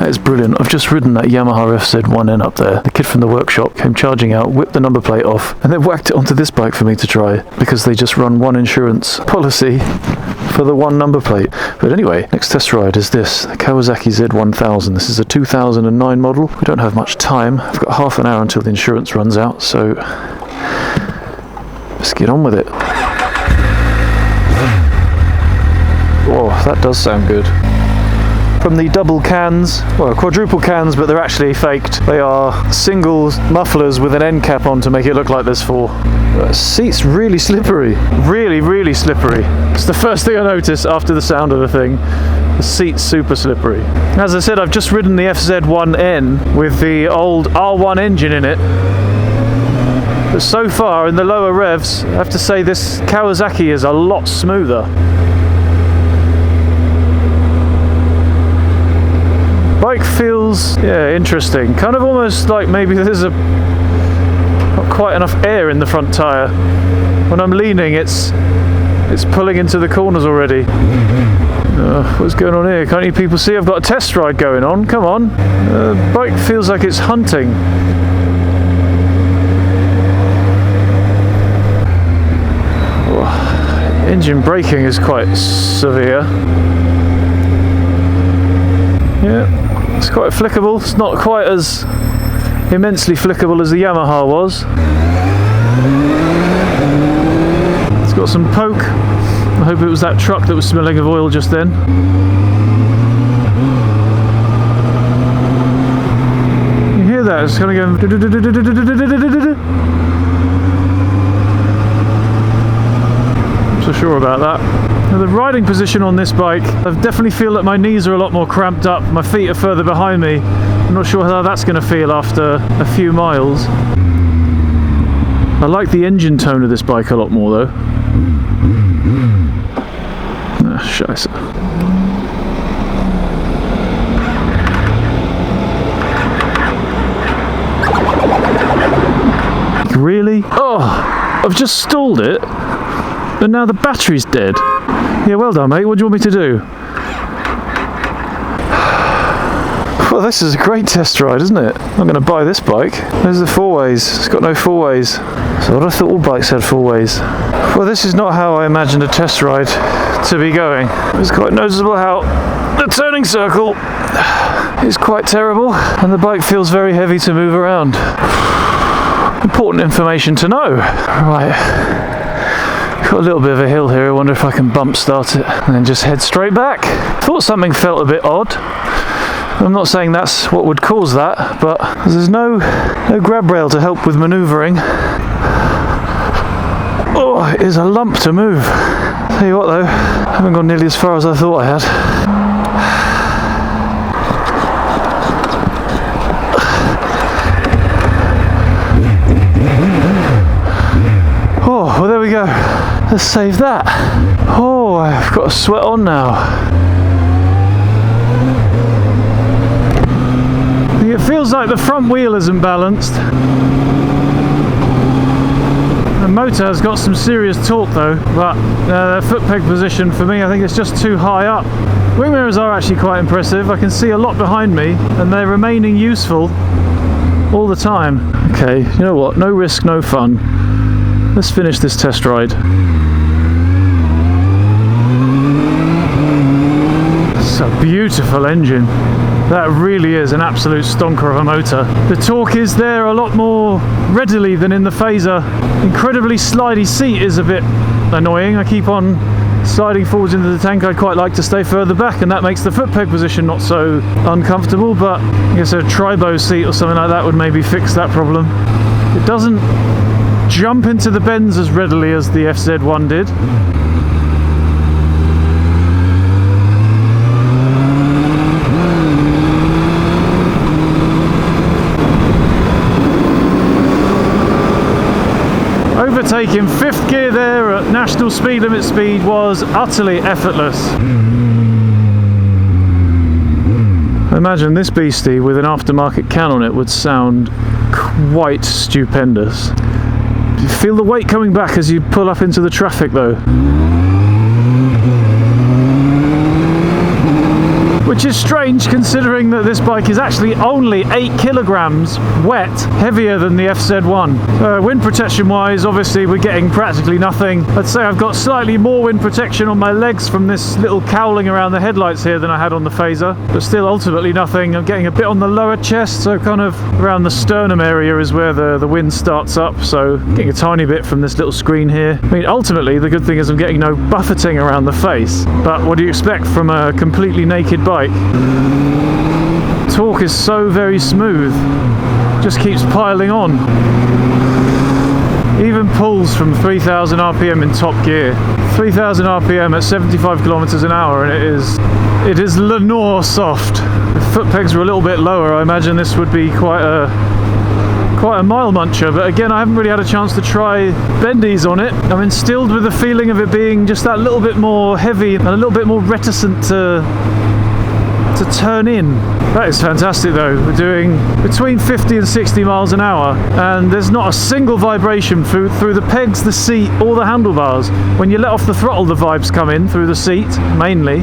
That is brilliant. I've just ridden that Yamaha FZ1N up there. The kid from the workshop came charging out, whipped the number plate off, and then whacked it onto this bike for me to try, because they just run one insurance policy for the one number plate. But anyway, next test ride is this, the Kawasaki Z1000. This is a 2009 model. We don't have much time. I've got half an hour until the insurance runs out, so let's get on with it. Whoa, that does sound good. From the double cans, well, quadruple cans, but they're actually faked. They are single mufflers with an end cap on to make it look like there's four. The seat's really slippery. Really, really slippery. It's the first thing I noticed after the sound of the thing. The seat's super slippery. As I said, I've just ridden the FZ1N with the old R1 engine in it. But so far, in the lower revs, I have to say this Kawasaki is a lot smoother. Bike feels, yeah, interesting. Kind of almost like maybe there's not quite enough air in the front tyre. When I'm leaning, it's pulling into the corners already. What's going on here? Can't you people see I've got a test ride going on? Come on. Bike feels like it's hunting. Oh, engine braking is quite severe. Yeah. It's quite flickable. It's not quite as immensely flickable as the Yamaha was. It's got some poke. I hope it was that truck that was smelling of oil just then. You hear that? It's kind of going... I'm not so sure about that. Now, the riding position on this bike, I definitely feel that my knees are a lot more cramped up, my feet are further behind me. I'm not sure how that's going to feel after a few miles. I like the engine tone of this bike a lot more though. Ah, scheisse. Really? Oh, I've just stalled it, but now the battery's dead. Yeah, well done, mate. What do you want me to do? Well, this is a great test ride, isn't it? I'm going to buy this bike. There's the four ways. It's got no four ways. So I thought all bikes had four ways. Well, this is not how I imagined a test ride to be going. It's quite noticeable how the turning circle is quite terrible, and the bike feels very heavy to move around. Important information to know. Right. Got a little bit of a hill here. I wonder if I can bump start it and then just head straight back. Thought something felt a bit odd. I'm not saying that's what would cause that, but there's no grab rail to help with manoeuvring. Oh, it is a lump to move. Tell you what though, I haven't gone nearly as far as I thought I had. Oh, well there we go. Let's save that. Oh, I've got a sweat on now. It feels like the front wheel isn't balanced. The motor has got some serious torque though, but the foot peg position for me, I think it's just too high up. Wing mirrors are actually quite impressive. I can see a lot behind me and they're remaining useful all the time. Okay, you know what? No risk, no fun. Let's finish this test ride. It's a beautiful engine. That really is an absolute stonker of a motor. The torque is there a lot more readily than in the Phaser. Incredibly slidey seat is a bit annoying. I keep on sliding forwards into the tank. I'd quite like to stay further back, and that makes the foot peg position not so uncomfortable, but I guess a tribo seat or something like that would maybe fix that problem. It doesn't jump into the bends as readily as the FZ1 did. Overtaking fifth gear there at national speed limit speed was utterly effortless. I imagine this beastie with an aftermarket can on it would sound quite stupendous. You feel the weight coming back as you pull up into the traffic though. which is strange considering that this bike is actually only 8 kilograms wet heavier than the FZ1. Wind protection wise, obviously we're getting practically nothing. I'd say I've got slightly more wind protection on my legs from this little cowling around the headlights here than I had on the Phaser, but still ultimately nothing. I'm getting a bit on the lower chest, so kind of around the sternum area is where the wind starts up, so getting a tiny bit from this little screen here. I mean, ultimately the good thing is I'm getting no buffeting around the face, but what do you expect from a completely naked bike? Torque is so very smooth, just keeps piling on. Even pulls from 3000 RPM in top gear. 3000 RPM at 75 kilometers an hour, and it is Lenore soft. If foot pegs were a little bit lower, I imagine this would be quite a mile muncher, but again, I haven't really had a chance to try bendies on it. I'm instilled with the feeling of it being just that little bit more heavy and a little bit more reticent to turn in. That is fantastic though. We're doing between 50 and 60 miles an hour, and there's not a single vibration through the pegs, the seat, or the handlebars. When you let off the throttle, the vibes come in through the seat, mainly.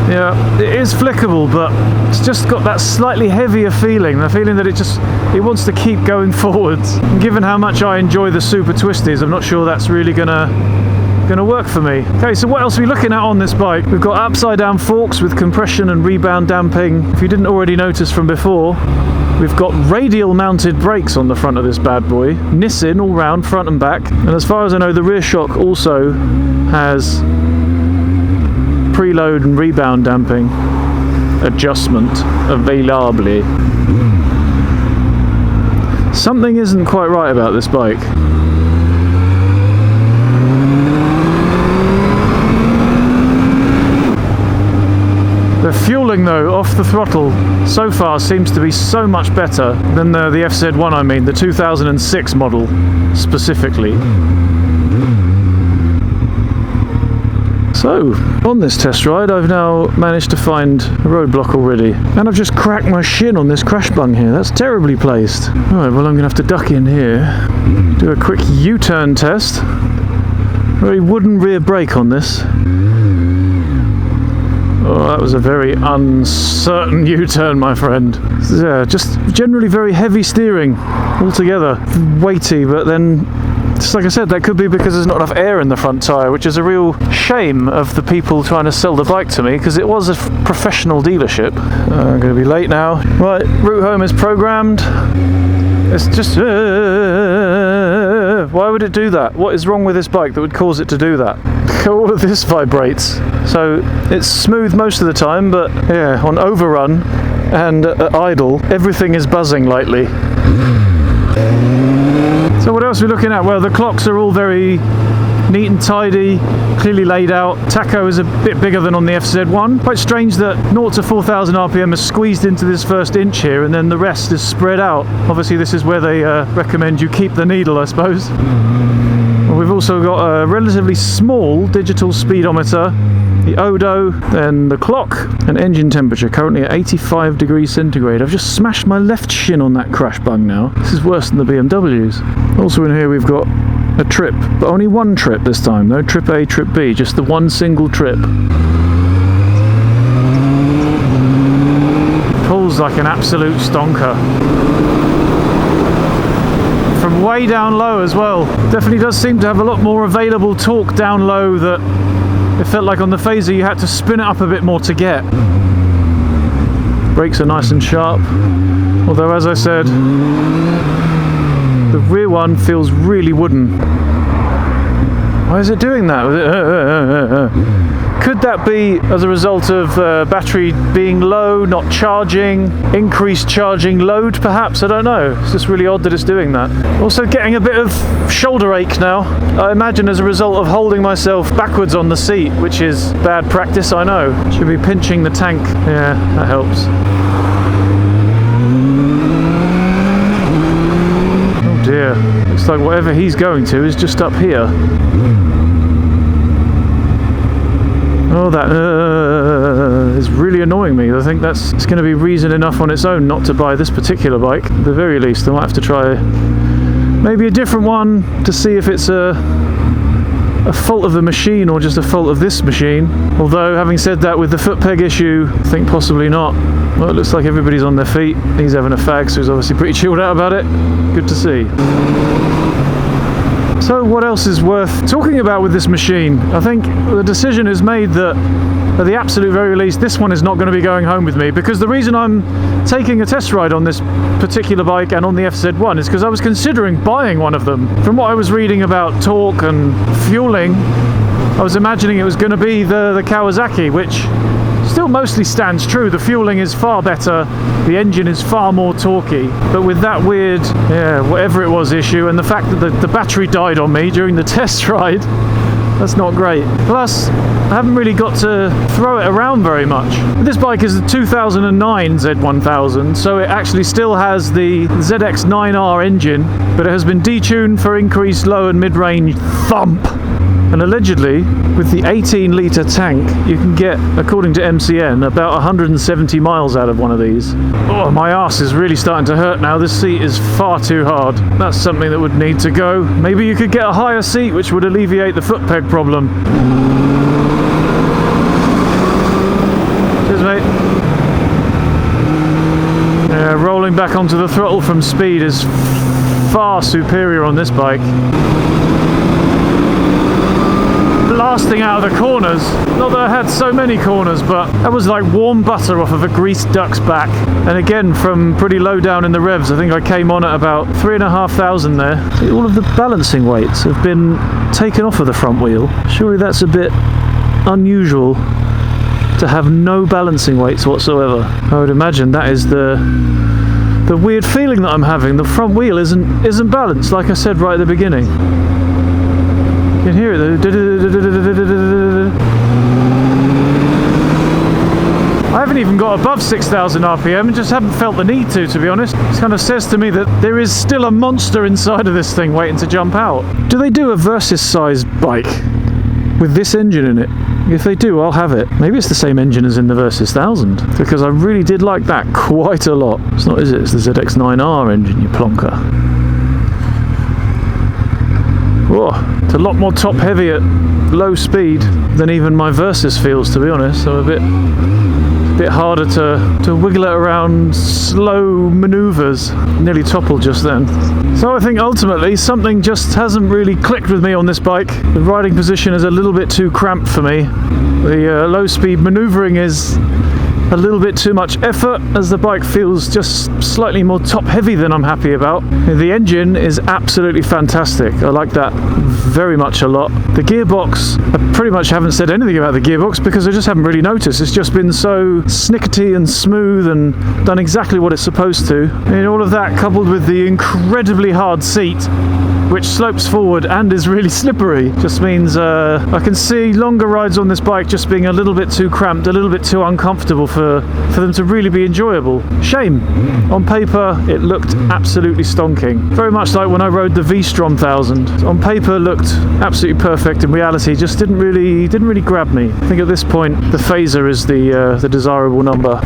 Yeah, it is flickable, but it's just got that slightly heavier feeling, the feeling that it wants to keep going forwards. And given how much I enjoy the super twisties, I'm not sure that's really gonna work for me. Okay, so what else are we looking at on this bike? We've got upside down forks with compression and rebound damping. If you didn't already notice from before, we've got radial mounted brakes on the front of this bad boy. Nissin all round, front and back. And as far as I know, the rear shock also has preload and rebound damping adjustment available. Something isn't quite right about this bike. The fueling though, off the throttle, so far seems to be so much better than the FZ1, I mean, the 2006 model specifically. So, on this test ride, I've now managed to find a roadblock already. And I've just cracked my shin on this crash bung here. That's terribly placed. Alright, well I'm going to have to duck in here, do a quick U-turn test. Very wooden rear brake on this. Oh, that was a very uncertain U-turn, my friend. Yeah, just generally very heavy steering altogether. Weighty, but then, just like I said, that could be because there's not enough air in the front tyre, which is a real shame of the people trying to sell the bike to me, because it was a professional dealership. I'm going to be late now. Right, route home is programmed. It's just... why would it do that? What is wrong with this bike that would cause it to do that? All of this vibrates. So it's smooth most of the time, but yeah, on overrun and at idle, everything is buzzing lightly. So what else are we looking at? Well, the clocks are all very neat and tidy, clearly laid out. Tacho is a bit bigger than on the FZ1. Quite strange that 0 to 4000 RPM is squeezed into this first inch here, and then the rest is spread out. Obviously this is where they recommend you keep the needle, I suppose. Well, we've also got a relatively small digital speedometer, the odo, then the clock, and engine temperature currently at 85 degrees centigrade. I've just smashed my left shin on that crash bung now. This is worse than the BMWs. Also in here we've got a trip, but only one trip this time. No trip A, trip B, just the one single trip. Pulls like an absolute stonker. From way down low as well. Definitely does seem to have a lot more available torque down low that it felt like on the Phaser you had to spin it up a bit more to get. Brakes are nice and sharp, although as I said, the rear one feels really wooden. Why is it doing that? Could that be as a result of battery being low, not charging, increased charging load perhaps? I don't know. It's just really odd that it's doing that. Also getting a bit of shoulder ache now. I imagine as a result of holding myself backwards on the seat, which is bad practice, I know. Should be pinching the tank. Yeah, that helps. Oh dear. Looks like whatever he's going to is just up here. Oh, that is really annoying me. I think it's going to be reason enough on its own not to buy this particular bike. At the very least, I might have to try maybe a different one to see if it's a fault of the machine or just a fault of this machine. Although, having said that, with the foot peg issue, I think possibly not. Well, it looks like everybody's on their feet. He's having a fag, so he's obviously pretty chilled out about it. Good to see. So what else is worth talking about with this machine? I think the decision is made that at the absolute very least this one is not going to be going home with me, because the reason I'm taking a test ride on this particular bike and on the FZ1 is because I was considering buying one of them. From what I was reading about torque and fueling, I was imagining it was going to be the Kawasaki, which still mostly stands true. The fueling is far better, the engine is far more torquey, but with that weird, whatever it was issue, and the fact that the battery died on me during the test ride, that's not great. Plus, I haven't really got to throw it around very much. This bike is the 2009 Z1000, so it actually still has the ZX9R engine, but it has been detuned for increased low and mid-range thump. And allegedly, with the 18-litre tank, you can get, according to MCN, about 170 miles out of one of these. Oh, my arse is really starting to hurt now. This seat is far too hard. That's something that would need to go. Maybe you could get a higher seat, which would alleviate the foot peg problem. Cheers, mate. Yeah, rolling back onto the throttle from speed is far superior on this bike. Blasting out of the corners. Not that I had so many corners, but that was like warm butter off of a greased duck's back. And again, from pretty low down in the revs, I think I came on at about 3,500 there. See, all of the balancing weights have been taken off of the front wheel. Surely that's a bit unusual to have no balancing weights whatsoever. I would imagine that is the weird feeling that I'm having. The front wheel isn't balanced, like I said right at the beginning. You can hear it though. I haven't even got above 6,000 RPM and just haven't felt the need to be honest. It kind of says to me that there is still a monster inside of this thing waiting to jump out. Do they do a Versys size bike with this engine in it? If they do, I'll have it. Maybe it's the same engine as in the Versys 1000, because I really did like that quite a lot. It's not, is it? It's the ZX9R engine, you plonker. Whoa, it's a lot more top heavy at low speed than even my Versys feels, to be honest. So a bit harder to wiggle it around slow maneuvers. Nearly toppled just then. So I think ultimately something just hasn't really clicked with me on this bike. The riding position is a little bit too cramped for me. The low speed maneuvering is a little bit too much effort, as the bike feels just slightly more top heavy than I'm happy about. The engine is absolutely fantastic. I like that very much a lot. The gearbox, I pretty much haven't said anything about the gearbox because I just haven't really noticed. It's just been so snickety and smooth and done exactly what it's supposed to. And all of that coupled with the incredibly hard seat, which slopes forward and is really slippery, just means I can see longer rides on this bike just being a little bit too cramped, a little bit too uncomfortable for them to really be enjoyable. Shame. On paper, it looked absolutely stonking. Very much like when I rode the V-Strom 1000. On paper, looked absolutely perfect. In reality, just didn't really grab me. I think at this point, the phaser is the desirable number.